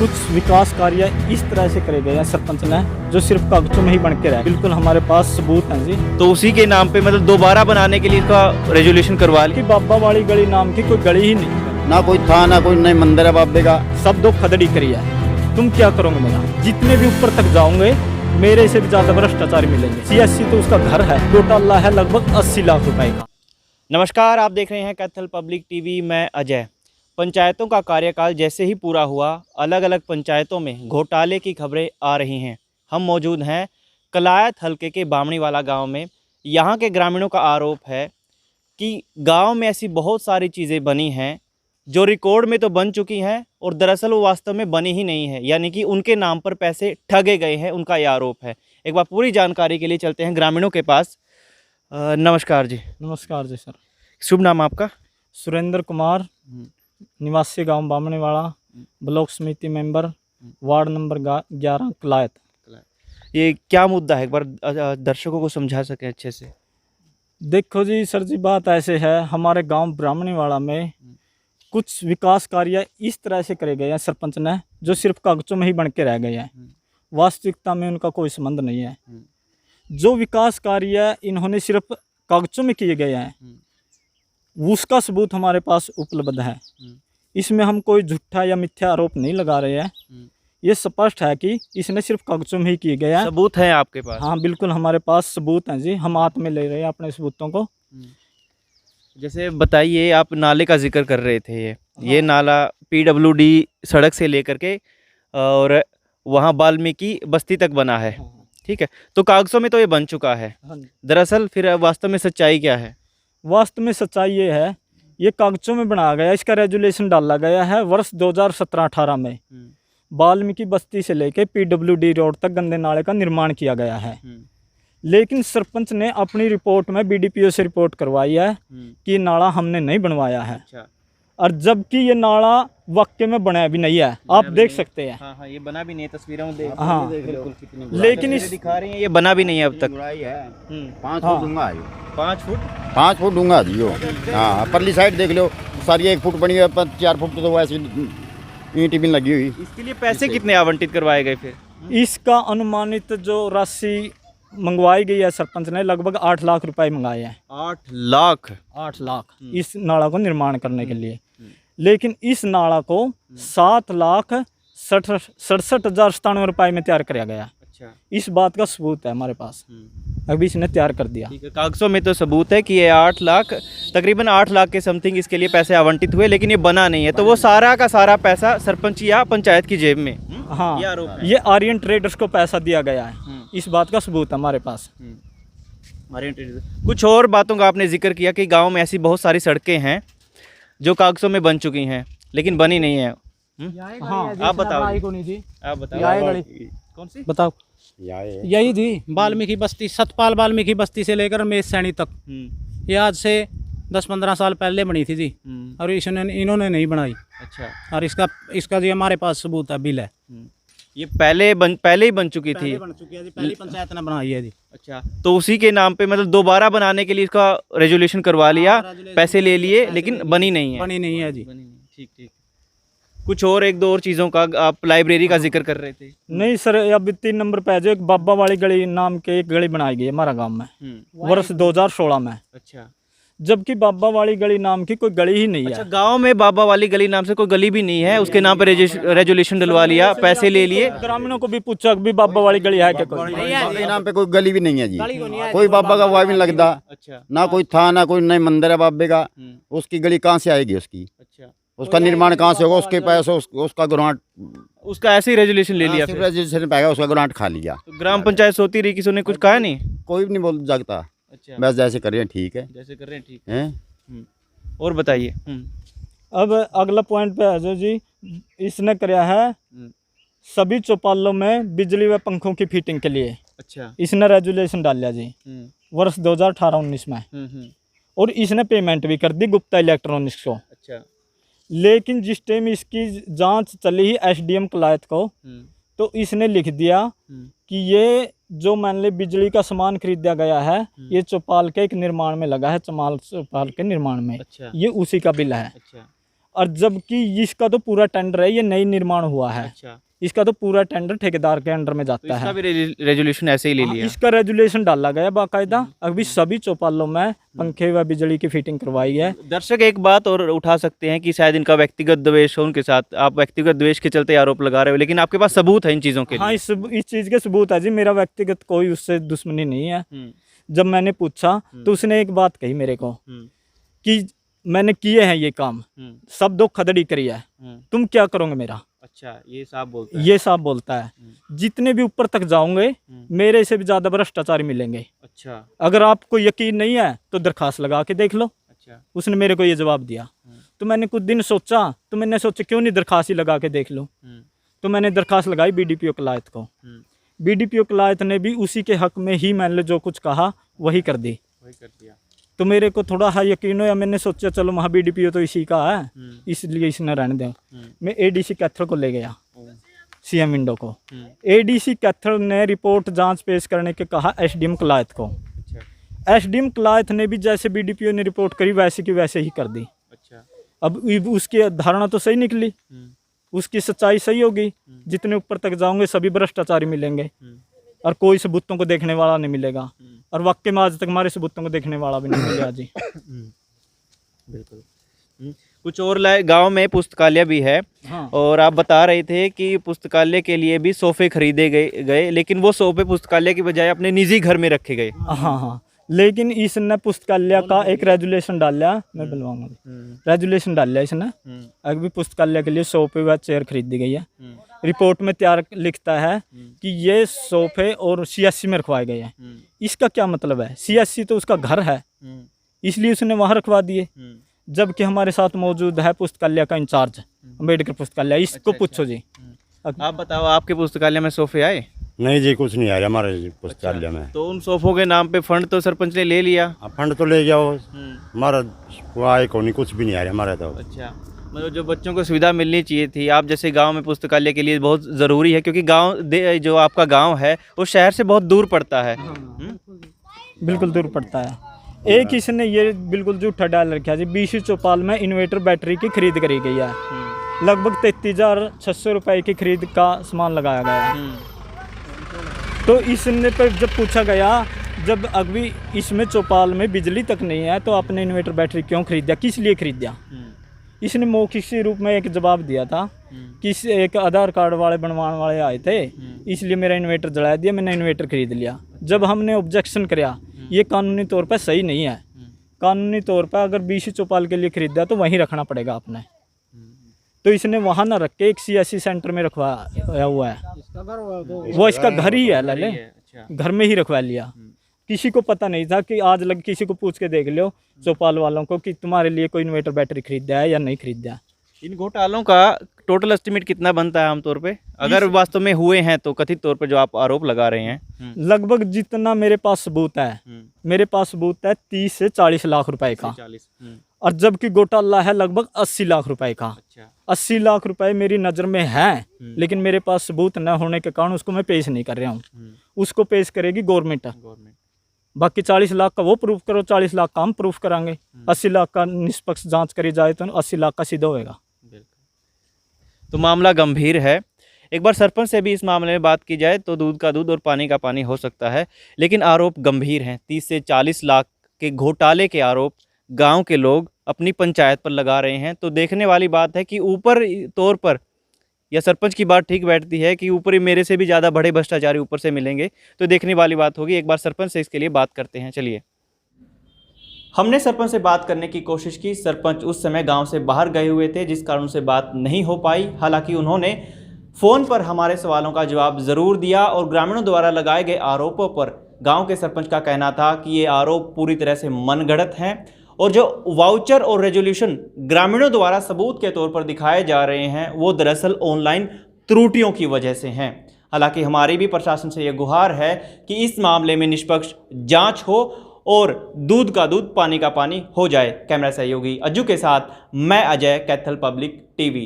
कुछ विकास कार्य इस तरह से करे गए हैं सरपंच ने जो सिर्फ कागजों में ही बन के रहे। बिल्कुल हमारे पास सबूत हैं जी। तो उसी के नाम पे मतलब दोबारा बनाने के लिए इसका रेजोल्यूशन करवा कि लिया। बाबा वाली गली नाम की कोई गली ही नहीं है, ना कोई था ना कोई नई मंदिर है बाबे का। सब दो खदड़ी करी है। तुम क्या करोगे मेरा? जितने भी ऊपर तक जाओगे मेरे से भी ज्यादा भ्रष्टाचारी मिलेंगे। सीएससी तो उसका घर है, टोटल है लगभग 80 लाख रुपए का। नमस्कार, आप देख रहे हैं कैथल पब्लिक टीवी। मैं अजय। पंचायतों का कार्यकाल जैसे ही पूरा हुआ, अलग अलग पंचायतों में घोटाले की खबरें आ रही हैं। हम मौजूद हैं कलायत हलके के बामणीवाला गांव में। यहां के ग्रामीणों का आरोप है कि गांव में ऐसी बहुत सारी चीज़ें बनी हैं जो रिकॉर्ड में तो बन चुकी हैं और दरअसल वो वास्तव में बनी ही नहीं है, यानी कि उनके नाम पर पैसे ठगे गए हैं, उनका ये आरोप है। एक बार पूरी जानकारी के लिए चलते हैं ग्रामीणों के पास। नमस्कार जी। नमस्कार जी सर। शुभ नाम आपका? सुरेंद्र कुमार, निवासी गांव बामणीवाला, ब्लॉक समिति मेंबर, वार्ड नंबर 11 कलायत। ये क्या मुद्दा है, एक बार दर्शकों को समझा सकें अच्छे से। देखो जी सर जी, बात ऐसे है, हमारे गांव बामणीवाला में कुछ विकास कार्य इस तरह से करे गए हैं सरपंच ने जो सिर्फ कागजों में ही बन के रह गए हैं। वास्तविकता में उनका कोई संबंध नहीं है। जो विकास कार्य इन्होंने सिर्फ कागजों में किए गए हैं उसका सबूत हमारे पास उपलब्ध है। इसमें हम कोई झूठा या मिथ्या आरोप नहीं लगा रहे हैं। ये स्पष्ट है कि इसने सिर्फ कागजों में ही किए गए हैं। सबूत है आपके पास? हाँ बिल्कुल, हमारे पास सबूत हैं जी। हम हाथ में ले रहे हैं अपने सबूतों को। जैसे बताइए, आप नाले का जिक्र कर रहे थे। ये नाला पीडब्ल्यूडी सड़क से लेकर के और वहाँ वाल्मीकि बस्ती तक बना है, ठीक है? तो कागजों में तो ये बन चुका है। दरअसल फिर वास्तव में सच्चाई क्या है? वास्तव में सच्चाई ये है, ये कागजों में बनाया गया, इसका रेजुलेशन डाला गया है वर्ष 2017-18 में। वाल्मीकि बस्ती से लेकर पीडब्ल्यूडी रोड तक गंदे नाले का निर्माण किया गया है। लेकिन सरपंच ने अपनी रिपोर्ट में बीडीपीओ से रिपोर्ट करवाई है कि ये नाला हमने नहीं बनवाया है। और जबकि ये नाला वाकई में बना भी नहीं है, आप देख सकते हैं। हाँ, ये बना भी नहीं है, तस्वीरों में देख। हाँ बिल्कुल। लेकिन इस दिखा रही हैं, ये बना भी नहीं है अब तक। 5 फुट डूंगा है। 5 फुट? 5 फुट डूंगा जी यो। हाँ, परली साइड देख लो, सारी 1 फुट बनी है, 4 फुट तो वैसे ईंट भी लगी हुई। इसके लिए पैसे कितने आवंटित करवाए गए फिर? इसका अनुमानित जो राशि मंगवाई गई है सरपंच ने, लगभग 8 लाख रुपए मंगाए हैं। 8 लाख? 8 लाख इस नाला को निर्माण करने के लिए। लेकिन इस नाला को 7,67,97 रुपए में तैयार किया गया। अच्छा। इस बात का सबूत है हमारे पास, अभी इसने तैयार कर दिया। ठीक है, कागजों में तो सबूत है कि ये 8 लाख, तकरीबन 8 लाख के समथिंग इसके लिए पैसे आवंटित हुए, लेकिन ये बना नहीं है। तो वो सारा का सारा पैसा सरपंच या पंचायत की जेब में? हाँ, ये आरोप है। ये आर्यन ट्रेडर्स को पैसा दिया गया है। इस बात का सबूत है हमारे पास। कुछ और बातों का आपने जिक्र किया कि गांव में ऐसी बहुत सारी सड़कें हैं जो कागजों में बन चुकी हैं लेकिन बनी नहीं है। हाँ, आप बताओ। आप बताओ। कौन सी बताओ? यही थी वाल्मीकि बस्ती, सतपाल वाल्मीकि बस्ती से लेकर मेष सैनी तक। ये आज से 10-15 साल पहले बनी थी जी। और इन्होंने नहीं बनाई। अच्छा। और इसका जो हमारे पास सबूत है, बिल है। ये पहले ही बन चुकी थी? बन चुकी है जी, पहली पंचायत ने बनाई है जी। अच्छा, तो उसी के नाम पे मतलब दोबारा बनाने के लिए इसका रेजोल्यूशन करवा लिया, पैसे ले लिए, लेकिन बनी नहीं है। बनी नहीं है जी। ठीक ठीक। कुछ और 1-2 और चीज़ों का, आप लाइब्रेरी का जिक्र कर रहे थे। नहीं सर, अब 3 नंबर पे जो एक बाबा वाली गली नाम के एक गली बनाई गई है हमारा गांव में वर्ष 2016 में। अच्छा। जबकि बाबा वाली गली नाम की कोई गली ही नहीं है। अच्छा, गांव में बाबा वाली गली नाम से कोई गली भी नहीं है, उसके नाम पे रेजोल्यूशन डलवा लिया, पैसे ले लिए। ग्रामीणों को भी पूछा भी बाबा वाली गली है क्या? कोई बाबा के नाम पे कोई गली भी नहीं है जी। कोई बाबा का वाई भी नहीं लगता। अच्छा। ना कोई था ना कोई नई मंदिर है बाबे का। उसकी गली कहाँ से आएगी उसकी? अच्छा। उसका निर्माण कहाँ से होगा? उसके पैसे उसका ग्रांट, उसका ऐसे ही रेजोल्यूशन ले लिया फिर? रजिस्ट्रेशन पाएगा, उसका ग्रांट खा लिया। तो ग्राम पंचायत सोती रही, किसी ने कुछ कहा नहीं? कोई भी नहीं बोल सकता। अच्छा। बस जैसे कर रहे हैं ठीक है। जैसे कर रहे हैं ठीक हैं? और बताइए। अब अगला पॉइंट पे है जो जी, इसने कराया है सभी चौपालों में बिजली व पंखों की फिटिंग के लिए। अच्छा। इसने रेजुलेशन डाल जी वर्ष 2018-19 में। और इसने पेमेंट भी कर दी गुप्ता इलेक्ट्रॉनिक्स को। अच्छा। लेकिन जिस टाइम इसकी जांच चली ही एसडीएम कलायत को, तो इसने लिख दिया कि ये जो मान ली बिजली का सामान खरीदा गया है ये चौपाल के एक निर्माण में लगा है, चमाल चौपाल के निर्माण में। अच्छा। ये उसी का बिल है। अच्छा। और जबकि इसका तो पूरा टेंडर है, ये नई निर्माण हुआ है, अच्छा, इसका तो पूरा टेंडर ठेकेदार के अंडर में तो जाता इसका है। भी रेजोल्यूशन ऐसे ही ले हाँ, लिया। इसका रेजुलेशन डाला गया बाकायदा। अभी सभी चौपालों में पंखे व बिजली की फिटिंग करवाई है। दर्शक एक बात और उठा सकते हैं कि शायद इनका व्यक्तिगत द्वेष हो उनके साथ, आप व्यक्तिगत द्वेष के चलते आरोप लगा रहे हो, लेकिन आपके पास सबूत है इन चीज़ों के हाँ, लिए। इस चीज़ के सबूत है जी। मेरा व्यक्तिगत कोई उससे दुश्मनी नहीं है। हम्म, जब मैंने पूछा तो उसने एक बात कही मेरे को हम्म, कि मैंने किए हैं ये काम, हम्म, सब दो खदड़ी करी है, तुम क्या करोगे मेरा। अच्छा, ये साफ बोलता है। ये साफ बोलता है। जितने भी ऊपर तक जाओगे मेरे से भी ज़्यादा भ्रष्टाचारी मिलेंगे। अच्छा, अगर आपको यकीन नहीं है तो दरखास्त लगा के देख लो। अच्छा, उसने मेरे को ये जवाब दिया। तो मैंने कुछ दिन सोचा, तो मैंने सोचा क्यों नहीं दरखास्त ही लगा के देख लो। तो मैंने दरखास्त लगाई बीडीपीओ कलायत को। बीडीपीओ कलायत ने भी उसी के हक में ही मैंने जो कुछ कहा वही कर दी। वही कर दिया। तो मेरे को थोड़ा हाँ यकीन हुआ। मैंने सोचा चलो वहाँ बीडीपीओ तो इसी का है, इसलिए इसने रहने दे। मैं एडीसी कैथल को ले गया, सीएम विंडो को। एडीसी कैथल ने रिपोर्ट जांच पेश करने के कहा एसडीएम कलायत को। अच्छा, एसडीएम कलायत ने भी जैसे बीडीपीओ ने रिपोर्ट करी वैसे की वैसे ही कर दी। अच्छा, अब उसकी धारणा तो सही निकली, उसकी सच्चाई सही होगी। जितने ऊपर तक जाओगे सभी भ्रष्टाचारी मिलेंगे और कोई सबूतों को देखने वाला नहीं मिलेगा। और वाकई में आज तक हमारे सबूतों को देखने वाला भी नहीं मिला जी। बिल्कुल। कुछ और लाए, गांव में पुस्तकालय भी है। हाँ। और आप बता रहे थे कि पुस्तकालय के लिए भी सोफे खरीदे गए, लेकिन वो सोफे पुस्तकालय की बजाय अपने निजी घर में रखे गए। हाँ हाँ, लेकिन इसने पुस्तकालय का एक रेजुलेशन डाला, मैं बुलवाऊंगा, रेजुलेशन डाला इसने। अभी पुस्तकालय के लिए सोफे व चेयर खरीदी गई है। रिपोर्ट में तैयार लिखता है कि ये सोफे और सीएससी में रखवाए गए हैं। इसका क्या मतलब है? सीएससी तो उसका घर है, इसलिए उसने वहाँ रखवा दिए। जबकि हमारे साथ मौजूद है पुस्तकालय का इंचार्ज, अम्बेडकर पुस्तकालय, इसको पूछो जी। आप बताओ, आपके पुस्तकालय में सोफे आए? नहीं जी, कुछ नहीं आ रहा हमारे पुस्तकालय में। तो उन सोफों के नाम पे फंड तो सरपंच ने ले लिया। फंड तो ले जाओ, हमारा वो आए को नहीं, कुछ भी नहीं आ रहा हमारा तो। अच्छा, मतलब जो बच्चों को सुविधा मिलनी चाहिए थी, आप जैसे गांव में पुस्तकालय के लिए बहुत ज़रूरी है, क्योंकि जो आपका गांव है वो शहर से बहुत दूर पड़ता है। बिल्कुल दूर पड़ता है। एक इसने ये बिल्कुल झूठा डाल रखा है जी। बीसी चौपाल में इन्वर्टर बैटरी की खरीद करी गई है, लगभग 33,600 रुपये की खरीद का सामान लगाया गया है। तो इसने पर जब पूछा गया, जब अभी इसमें चौपाल में बिजली तक नहीं है तो आपने इन्वर्टर बैटरी क्यों खरीदा, किस लिए खरीदा? इसने मौखिक से रूप में एक जवाब दिया था कि एक आधार कार्ड वाले बनवाने वाले आए थे, इसलिए मेरा इन्वर्टर जला दिया, मैंने इन्वर्टर खरीद लिया। जब हमने ऑब्जेक्शन किया, ये कानूनी तौर पर सही नहीं है। कानूनी तौर पर अगर बीसी चौपाल के लिए खरीदा तो वहीं रखना पड़ेगा आपने। तो इसने वहाँ ना रख के एक सीएससी सेंटर में रखवाया हुआ है। वो इसका घर ही है, लाले घर में ही रखवा लिया। किसी को पता नहीं था कि आज लग किसी को पूछ के देख लो चौपाल वालों को कि तुम्हारे लिए कोई इन्वर्टर बैटरी खरीदा है या नहीं खरीदा है। इन घोटालों का टोटल एस्टिमेट कितना बनता है आमतौर पे, अगर वास्तव में हुए हैं तो, कथित तौर पे जो आप आरोप लगा रहे हैं? लगभग जितना मेरे पास सबूत है, मेरे पास सबूत है 30 से 40 लाख रुपए का। 40। और जबकि घोटाला है लगभग 80 लाख रुपए का। अच्छा, 80 लाख रुपए मेरी नज़र में है, लेकिन मेरे पास सबूत न होने के कारण उसको मैं पेश नहीं कर रहा हूँ। उसको पेश करेगी गवर्नमेंट। बाकी 40 लाख का वो प्रूफ करो, 40 लाख का हम प्रूफ करांगे। 80 लाख का निष्पक्ष जांच करी जाए तो 80 लाख का सीधा होएगा। तो मामला गंभीर है। एक बार सरपंच से भी इस मामले में बात की जाए तो दूध का दूध और पानी का पानी हो सकता है, लेकिन आरोप गंभीर हैं। 30 से 40 लाख के घोटाले के आरोप गांव के लोग अपनी पंचायत पर लगा रहे हैं। तो देखने वाली बात है कि ऊपर तौर पर, या सरपंच की बात ठीक बैठती है कि ऊपर ही मेरे से भी ज़्यादा बड़े भ्रष्टाचारी ऊपर से मिलेंगे, तो देखने वाली बात होगी। एक बार सरपंच से इसके लिए बात करते हैं, चलिए। हमने सरपंच से बात करने की कोशिश की। सरपंच उस समय गांव से बाहर गए हुए थे, जिस कारण से बात नहीं हो पाई। हालांकि उन्होंने फ़ोन पर हमारे सवालों का जवाब ज़रूर दिया और ग्रामीणों द्वारा लगाए गए आरोपों पर गांव के सरपंच का कहना था कि ये आरोप पूरी तरह से मनगढ़ंत हैं और जो वाउचर और रेजोल्यूशन ग्रामीणों द्वारा सबूत के तौर पर दिखाए जा रहे हैं वो दरअसल ऑनलाइन त्रुटियों की वजह से हैं। हालांकि हमारी भी प्रशासन से यह गुहार है कि इस मामले में निष्पक्ष जांच हो और दूध का दूध पानी का पानी हो जाए। कैमरा सहयोगी अज्जू के साथ मैं अजय, कैथल पब्लिक टीवी।